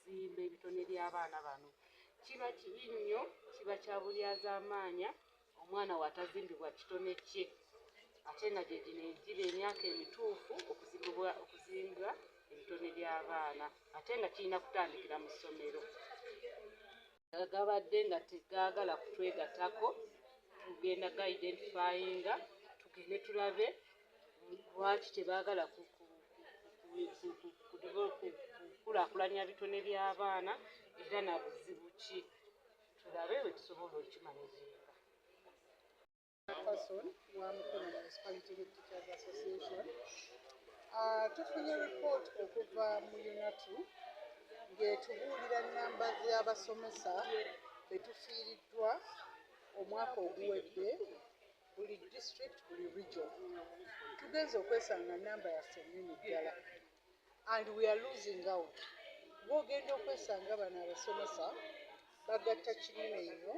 okuzimba ebitone by'abaana bano. Kiba kibi nnyo, kiba kya bulyazaamaanya omwana watazimbibwa kitone kye ate nga gye gino egiba emyaka emituufu okuzimba ebitone by'abaana ate nga kirina kutandikira mu ssomero. Gabadde nga tegaagala kutwegatako, tugenda ga-identifyinga, tugende tulabe lwaki tebaagala kukulaakulanya bitone by'abaana era na buzibu ki, tulabe bwe tusobola okimanyizinga. Person wa Mukomye Municipality Teachers Association. Tufunye report okuva mu UNATU ng'etubuulira nnamba z'abasomesa betufiiriddwa omwaka oguwedde buli district buli region. Tugenze okwesanga nnamba yaffe nnene ddala and we are losing out. Bw'ogenda okwesanga bano abasomesa bagatta kinene nnyo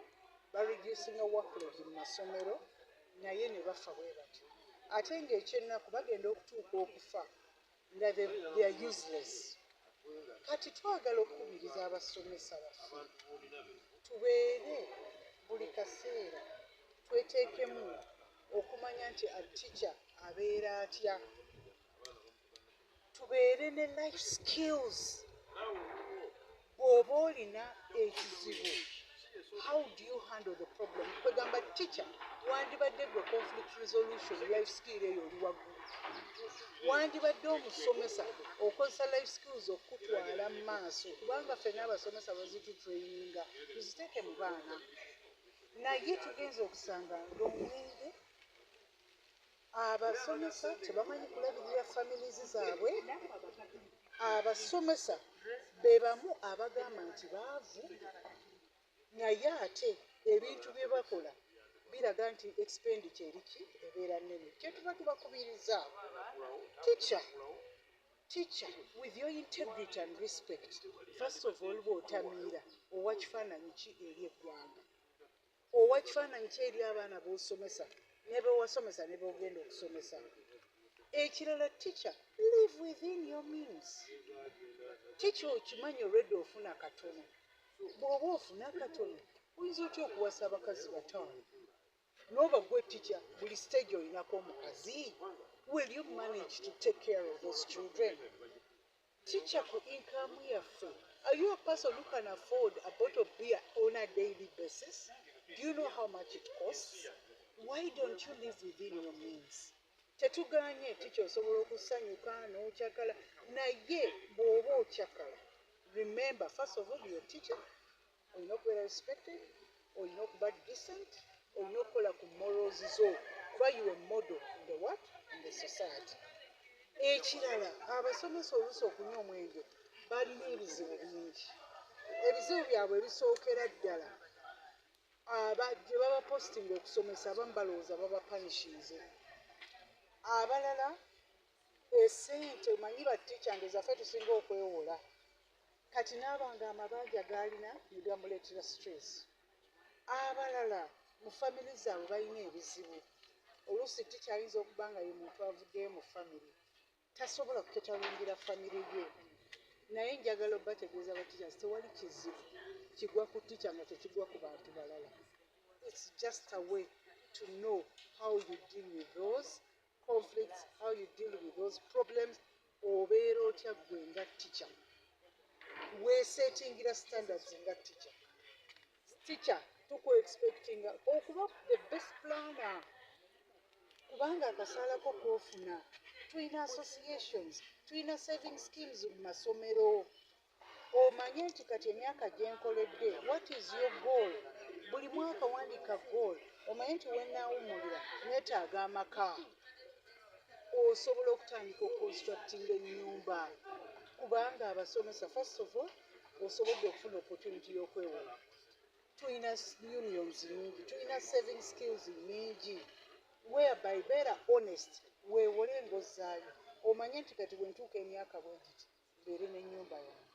bareducinga workload mu masomero naye ne bafa bwe batyo. Ate ng'ekyennaku bagenda okutuuka okufa nga they are useless. Kati twagala okukubiriza abasomesa baffe tubeere buli kaseera tweteekemu okumanya nti a teacher abeera atya, tubeere ne life skills. Bw'oba olina ekizibu, how do you handle the problem? Kwegamba teacher wandibadde gwe conflict resolution life skill eyo oli waggulu, wandibadde omusomesa okozesa life skills okutwala mu maaso, kubanga ffenna abasomesa bazitutraininga tuziteeke mu baana. Naye tugenza okusanga ng'omwenge abasomesa tebamanyi kulabirira families zaabwe. Abasomesa be bamu abagamba nti baavu naye ate ebintu bye bakola biraga nti expenditure eriki ebeera nnene. Kye tuba tubakubiriza teacher with your integrity and respect, first of all bw'otamiira owa kifaananyi ki eri eggwanga, owa kifaananyi ki eri abaana b'osomesa ne bewasomesa ne b'ogenda okusomesa. Ekirala teacher, live within your means. Teacher okimanyi olwedde ofuna katono, bw'oba ofuna katono oyinza otya okuwasa abakazi bataano n'oba gwe teacher buli stage olinako omukazi? Will you manage to take care of those children? Teacher ku income yaffe, are you a person who can afford a bottle of beer on a daily basis? Do you know how much it costs? Why don't you live within your means? Tetuganye teacher osobola okusanyuka n'okyakala, naye bw'oba okyakala, remember first of all your teacher olina okubeera respected, olina okuba decent, olina okukola ku morals zo kuba you a model in the what? In the society. Ekirala abasomesa oluusi okunywa omwenge balina ebizibu bingi. Ebizibu byabwe bisookera ddala gye baba posting okusomesa abamu balowooza baba punishinze. Abalala esente omanyi batiica ngezaffe tusinga okwewola, kati n'abanga amabanja g'alina ne gamuleetera stress. Abalala mu famire zaabwe balina ebizibu. Oluusi tiica ayinza okuba nga ye muntu avuddeyo mu famire tasobola kuketalungira famire ye, naye njagala obategeeza batiica tewali kizibu kigwa ku tiica nga tekigwa ku bantu balala. It's just a way to know how you deal with those conflicts, how you deal with those problems. Obeera otya gwe nga teacher, weesetingira standards nga teacher. Teacher tukwe-expectinga okuba the best planner, kubanga akasalako k'ofuna. Tulina associations, tulina saving schemes mu masomero. Omanye nti kati emyaka gye nkoledde, what is your goal? Buli mwaka wandika goal. Omanye nti wennaawumulira neetaaga amaka, osobola okutandika oconstructinga ennyumba, kubanga abasomesa first of all osobodde okufuna opportunity y'okwewola. Tulina unions nyingi, tulina saving skills nyingi whereby beera honest, weewole engozaayo. Omanye nti kati bwe ntuuka emyaka bwe giti mbeere n'ennyumba yange,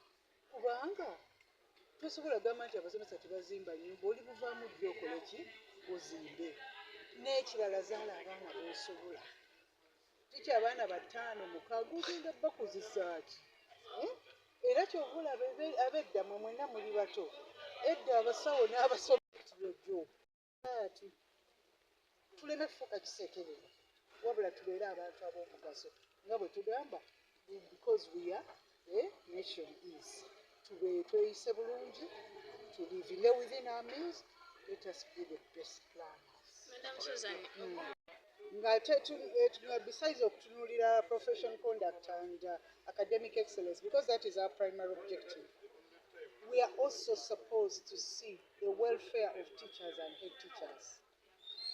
kubanga tosobola gamba nti abasomesa tebazimba nnyumba, oli buvaamu ddyo okole ki ozimbe. N'ekirala zaala abaana b'osobola. Ticha abaana 5 6 ogenda bakuzisa ki? era kyobulaba ab'edda mwe mwenna muli bato edda abasawo n'abasomero ati tuleme kufuuka kisekerera wabula tubeere abantu ab'omugaso nga bwe tugamba because we are a nation is tweyise bulungi to live within our means. Let us be the best planners. Madam Susan. Besides okutunuulira professional conduct and academic excellence, because that is our primary objective, we are also supposed to see the welfare of teachers and head teachers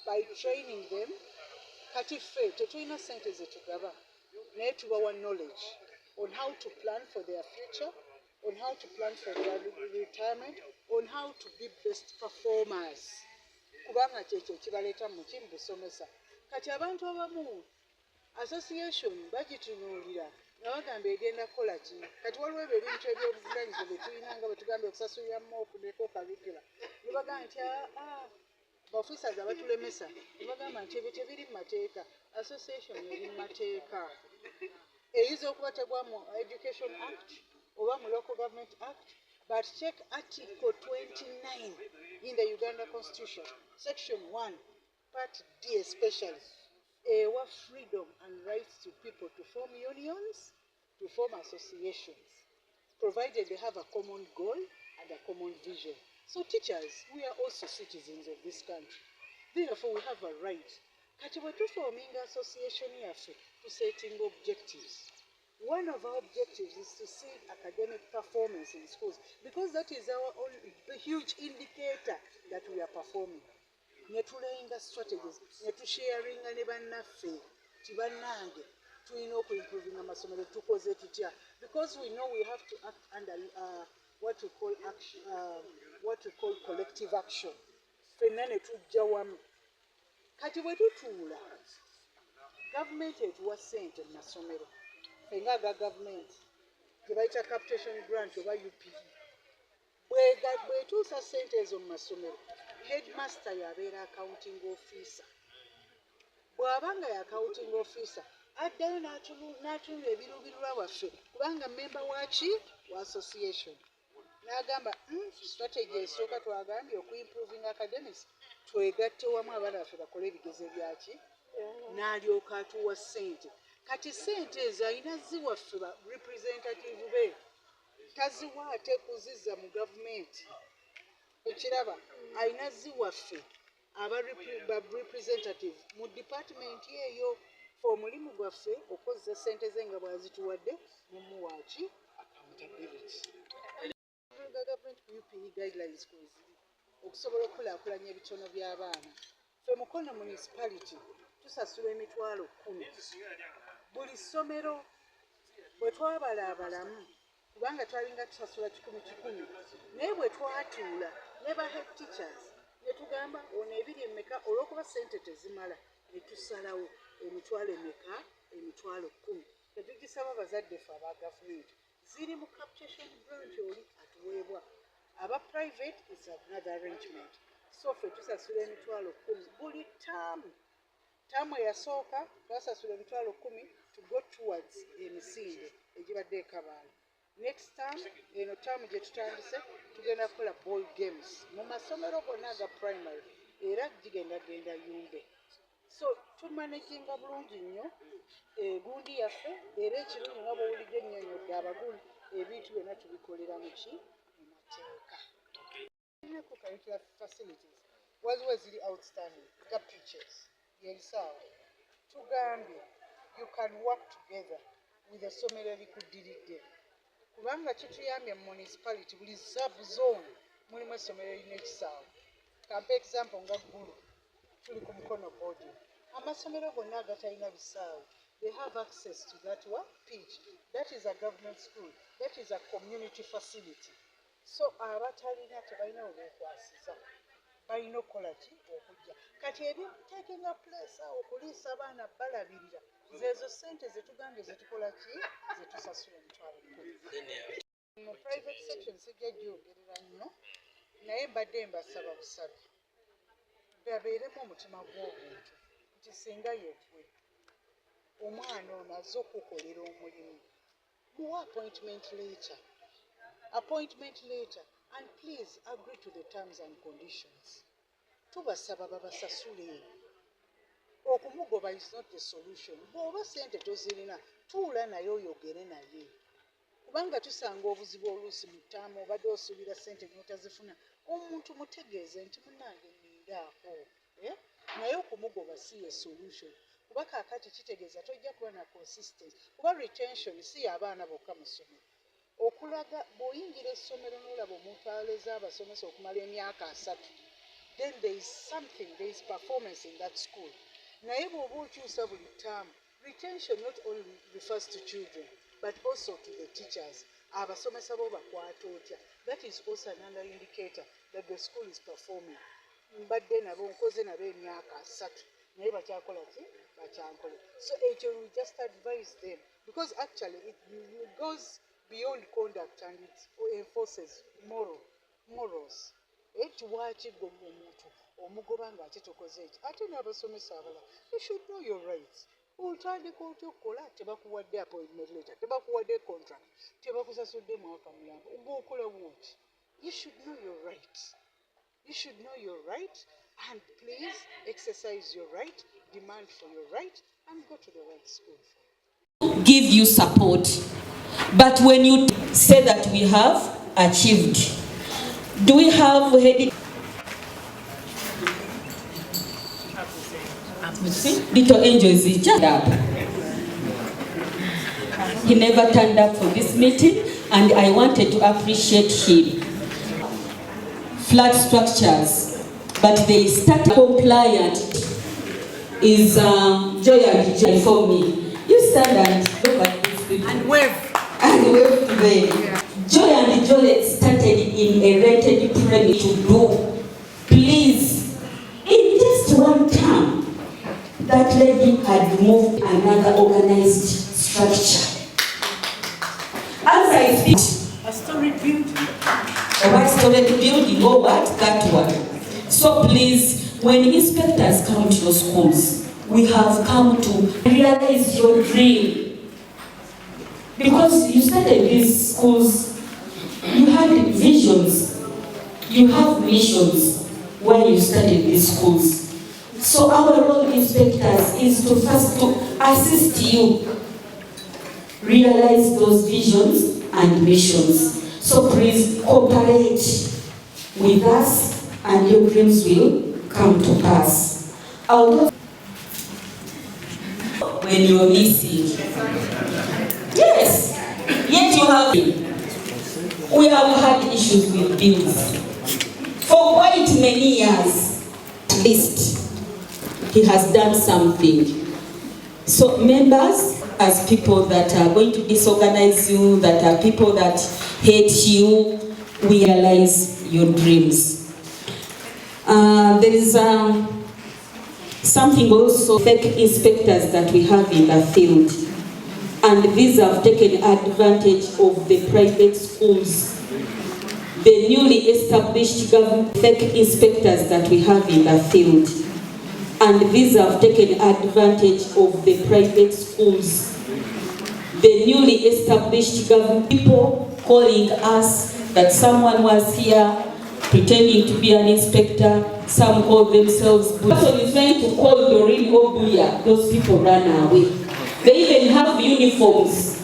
by training them. Kati ffe tetulina ssente zetugaba naye tubawa knowledge on how to plan for their future, on how to plan for their retirement, on how to be best performers. Kubanga kyekyo kibaleeta mu busomesa. Kati abantu abamu association bagitunuulira nga bagamba egenda kukola ki. Kati waliwo ebyo ebintu ebyobuvunanyizibwa bye tulina nga bwe tugamba okusasulira moopu nekokabikira ne bagamba nti baofficers abatulemesa ne bagamba nti ebyo tebiri mu mateeka. Association eri mu mateeka eyinza okuba tegwa mu Education Act oba mu Local Government Act, but check Article 29 in the Uganda Constitution, Section 1, Part D especially, what freedom and rights to people to form unions, to form associations, provided they have a common goal and a common vision. So teachers, we are also citizens of this country. Therefore, we have a right. Kati bwe tuforminga association yaffe to setting objectives. One of our objectives is to see academic performance in schools because that is our only huge indicator that we are performing. Netulayinga strategies, netusharinga ne bannaffe ti bannange tulina okuimprovinga amasomero tukoze tutya, because we know we have to act under what we call action, what we call collective action. Ffenna ne tujja wamu. Kati bwe tutuula gavumenti etuwa ssente mu masomero fenga aga gavumenti gye bayita capitation grant oba UPE bwetuusa ssente ezo mu masomero headmaster yabeera accounting officer. Bw'aba nga ya accounting officer addayo n'atunula ebiruubirirwa waffe kubanga member waki wa association n'agamba strategy esooka twagambye okuimproving academics twegatte wamu abaana baffe bakole ebigezo byaki n'alyoka atuwa ssente. Kati ssente ezo alina ziwaffe ba representative be taziwa ate kuzizza mu gavumenti. Ekiraba alina ziwaffe aba representative mu department eyo omulimu gwaffe okozesa ssente ze nga bwazituwadde mumuwaaki accountability. Government UPE guidelines kweziri okusobola okukulaakulanya ebitono by'abaana. Ffe Mukono municipality tusasula emitwalo 10 buli ssomero bwe twabala abalamu kubanga twalinga tusasula 1,000 naye bwe twatuula ne ba head teachers ne tugamba ono ebiri emmeka olw'okuba ssente tezimala ne tusalawo emitwalo emmeka emitwalo 10. Tetugisaba bazadde ffe aba gavumenti ziri mu capitation grant oli atuweebwa. Aba private is another arrangement. So ffe tusasula emitwalo 10 buli taamu. Taamu eyasooka twasasula emitwalo 10 to go towards emisinde egibadde ekabaala. Next term eno taamu gye tutandise tugenda kukola ball games mu masomero gonna aga primary era gigenda yumbe. So tumanaginga bulungi nnyo gundi yaffe era ekirungi nga bw'owulidde ennyonnyodde abagundi ebintu byonna tubikolera mu mateeka. Tulina co-curricular facilities waliwo eziri outstanding ga pitches yerisaawa tugambye you can work together with essomero erikuddiridde kubanga kituyambye mu municipality buli sub zone mulimu essomero erina ekisaawe. Kampa example nga Gulu tuli ku Mukono boarding amasomero gonna agatalina bisaawe they have access to that pitch. That is a government school. That is a community facility. So abatalina tebalina obwekwasiza balina okukola ki okujja kati ebitakinga place awo okuliisa abaana balabirira zezo ssente zetugambye zetukola ki zetusasula emitwalo 10. Mu private section sijja gyogerera nnyo naye mbadde mbasaba busabe babeeremu omutima gw'obuntu nti singa yeggwe omwana ono azze okukolera omulimu muwa appointment letter appointment letter, and please agree to the terms and conditions. Tubasaba babasasule. Okumugoba is not the solution. Bw'oba ssente tozirina, tuula naye oyogere naye. Kubanga tusanga obuzibu oluusi mu ttaamu obadde osuubira ssente n'otazifuna, omuntu mutegeeze nti munnange nnindaako. Naye okumugoba si ye solution. Kuba kaakati kitegeeza tojja kuba na consistency. Kuba retention si y'abaana bokka mu ssomero. Okulaga bw'oyingira essomero n'olaba omuntu aleza abasomesa okumala emyaka 3, then there is something, there is performance in that school. Naye bw'oba okyusa buli ttaamu, retention not only refers to children but also to the teachers. Abasomesa bo bakwata otya. That is also another indicator that the school is performing. Mbadde nabo nkoze nabo emyaka 3 naye bakyakola ki bakyankola. So ekyo we just advise them because actually it goes beyond conduct and it enforces morals. Lwaki gwe omuntu omugoba ng'ate tokoze eki ate n'abasomesa abalala, you should know your rights. Otandika otya okukola tebakuwadde appointment letter, tebakuwadde contract, tebakusasudde mwaka mulamba, ng'okola bwoti. You should know your rights. You should know your right and please exercise your right, demand for your right and go to the right school. Give you support. But when you say that we have achieved, do we have headed? You see, little angel is just up. He never turned up for this meeting, and I wanted to appreciate him. Flat structures, but they start compliant is joy and joy for me. You stand and look at these people. And wave. And wave to them. Yeah. Joy and Joy started in a rented premise to do. Please, in just one term, that lady had moved another organized structure. As I speak, A story building. a one-story building or what? That one. So please, when inspectors come to your schools, we have come to realize your dream. Because you started these schools, you had visions, you have missions when you started these schools. So our role, inspectors, is to first to assist you realize those visions and missions. So please cooperate with us and your dreams will come to pass. Although when you're missing, yes, yet you have. We have had issues with bills for quite many years. At least he has done something. So members, as people that are going to disorganize you, that are people that hate you, we realize your dreams. There is something also, fake inspectors that we have in the field. And these have taken advantage of the private schools. The newly established government fake inspectors that we have in the field. And these have taken advantage of the private schools. The newly established government people calling us that someone was here pretending to be an inspector. Some call themselves. The person is trying to call Doreen Obuya. Those people ran away. They even have uniforms.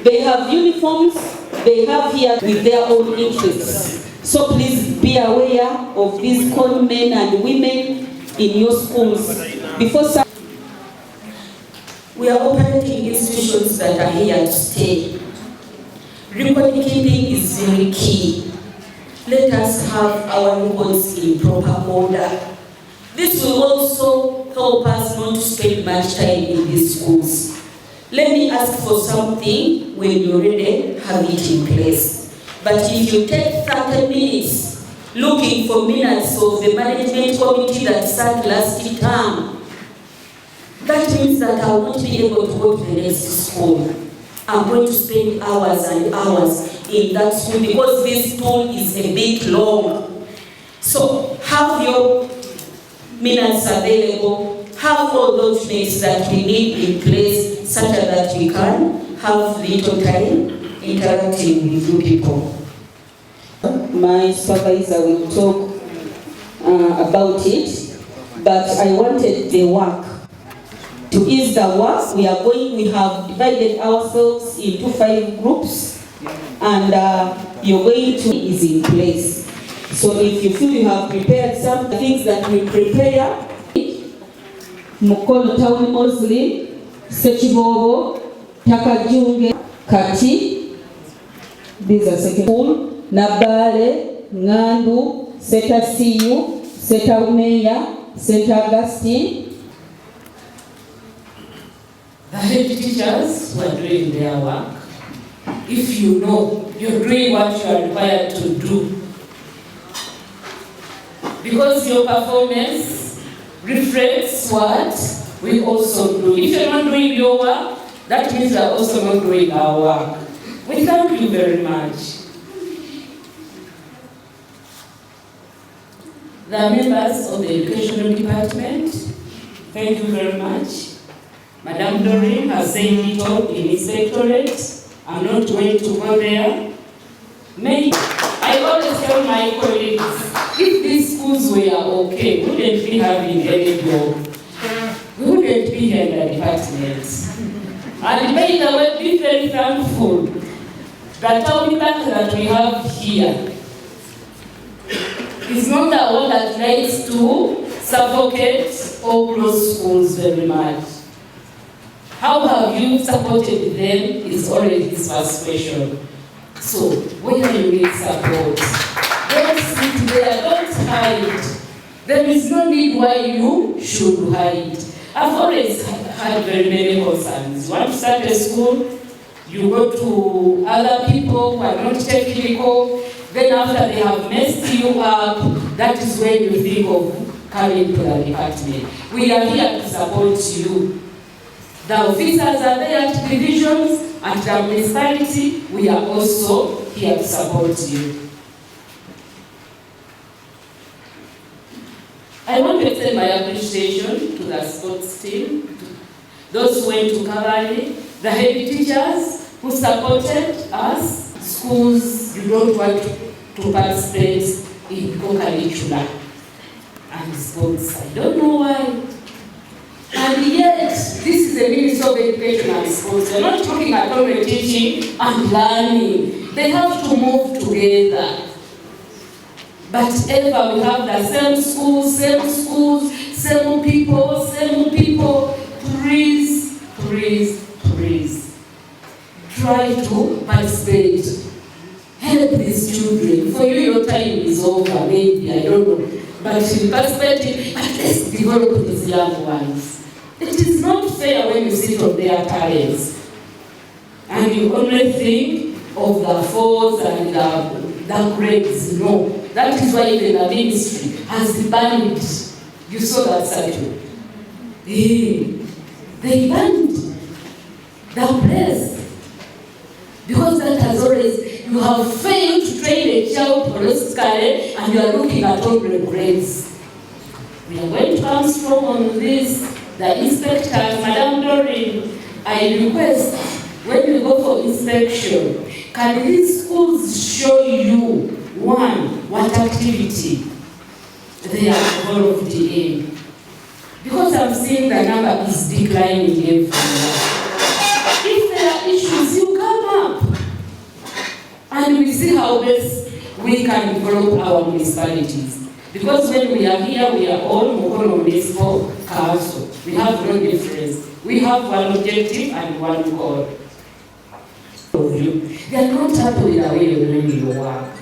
They have uniforms. They have here with their own interests. So please be aware of these con men and women in your schools. Before we are operating institutions that are here to stay. Record keeping is very key. Let us have our records in proper order. This will also help us not to spend much time in these schools. Let me ask for something when you already have it in place. But if you take 30 minutes looking for minutes of the management committee that sat last term, that means that I won't be able to go to the next school. I'm going to spend hours and hours in that school because this school is a bit long. So have your minutes available, have all those things that we need in place such that we can have little time interacting with you people. My supervisor will talk about it, but I wanted the work. To ease the work, we have divided ourselves into 5 groups, and you're going to is in place. So if you feel you have prepared some things that we prepare, Mukono Town Muslim, Sechibobo, Takajunge, Kati, these are second school, Nabale, Ngandu, Seta Siyu, Seta Umeya, Seta Augustine. The head teachers who are doing their work, if you know you're doing what you are required to do, because your performance reflects what we also do. If you're not doing your work, that means you're also not doing our work. We thank you very much. The members of the Educational Department, thank you very much. Madam Doreen has said it all in inspectorate. I'm not going to go there. I always tell my colleagues, if these schools were okay, we wouldn't be having any job. We wouldn't be here in the department. And by the way, be very thankful that town bank that we have here is not the one that likes to suffocate or close schools very much. How have you supported them is already his first question. So, when you need support, don't sit there, don't hide. There is no need why you should hide. I've always had very many concerns. You want to start a school, you go to other people who are not technical, then after they have messed you up, that is when you think of coming to the department. We are here to support you. The officers are there at divisions, at the municipality. We are also here to support you. I want to extend my appreciation to the sports team, those who went to Kavali, the head teachers who supported us. Schools you don't want to participate in co-curricular and sports. I don't know why. And yet, this is the Ministry of Education and Sports. We're not talking about teaching and learning. They have to move together. But ever we have the same schools, same people. Please, please, please. Try to participate. Help these children. For you, your time is over, maybe, I don't know. But in perspective, at least develop these young ones. It is not fair when you sit on their talents and you only think of the fours and the grades. No. That is why even the ministry has banned. You saw that statue. They banned the place. Because that has always, you have failed to train a child holistically and you are looking at 100 grades. We are going to come strong on this. The inspectors, Madam Doreen, I request when you go for inspection, can these schools show you, one, what activity they are involved in? Because I'm seeing the number is declining everywhere. If there are issues, you come up. And we see how best we can develop our municipalities. Because when we are here, we are all Mukono Municipal Council. We have no difference. We have one objective and one goal. They are not happy with the way you're doing your work.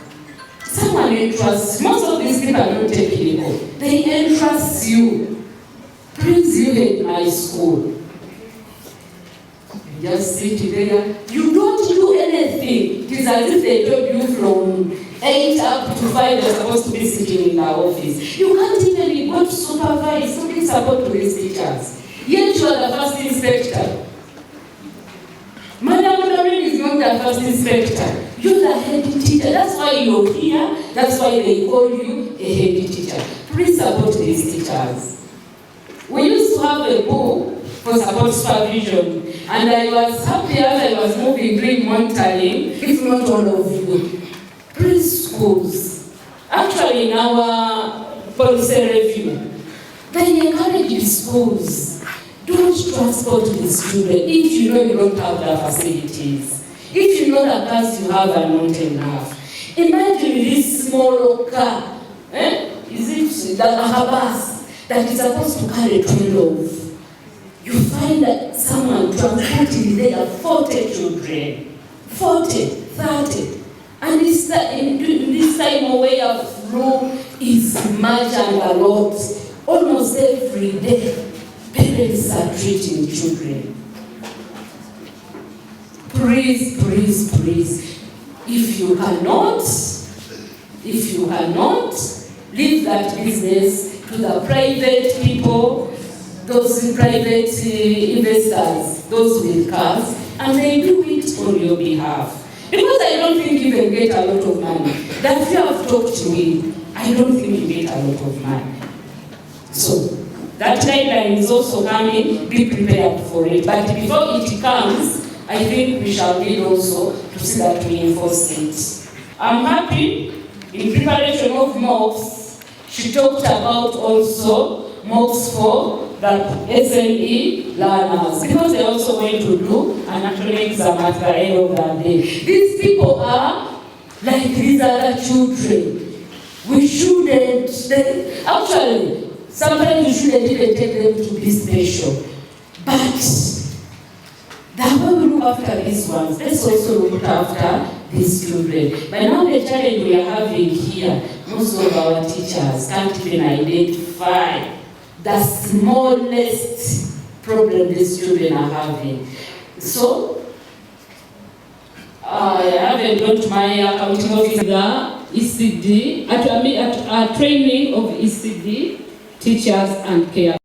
Someone entrusts, most of these people are not technical. They entrust you. Please, you hate my school. You just sit there. You don't do anything. It is as if they told you from 8 up to 5, you're supposed to be sitting in the office. You can't even go to supervise, to be support to these teachers. Yet you are the first inspector. Madam Doreen is not the first inspector. You're the head teacher. That's why you're here. That's why they call you a head teacher. Please support these teachers. We used to have a book for support supervision. And I was happy as I was moving, doing monitoring, if not all of you. Preschools, actually in our policy review, they encourage the schools, don't transport these children if you know you don't have the facilities. If you know the cars you have are not enough. Imagine this small car, is it like a bus that is supposed to carry 12. You find that someone transporting there 40 children, 40, 30. And this time away of flu is much and a lot. Almost every day, parents are treating children. Please, please, please, if you cannot, leave that business to the private people, those private investors, those with cars, and they do it on your behalf. Because I don't think you can get a lot of money. That you have talked to me, I don't think you get a lot of money. So, that guideline is also coming, be prepared for it. But before it comes, I think we shall need also to see that we enforce it. I'm happy, in preparation of MOOCs, she talked about also MOOCs for the SME learners, because they also going to do an actual exam at the end of the day. These people are like these other children. We shouldn't, actually, sometimes we shouldn't even take them to be special. But the way we look after these ones, let's also look after these children. But now the challenge we are having here, most of our teachers can't even identify the smallest problem these children are having. So, I haven't got my accounting officer, ECD, at training of ECD teachers and care.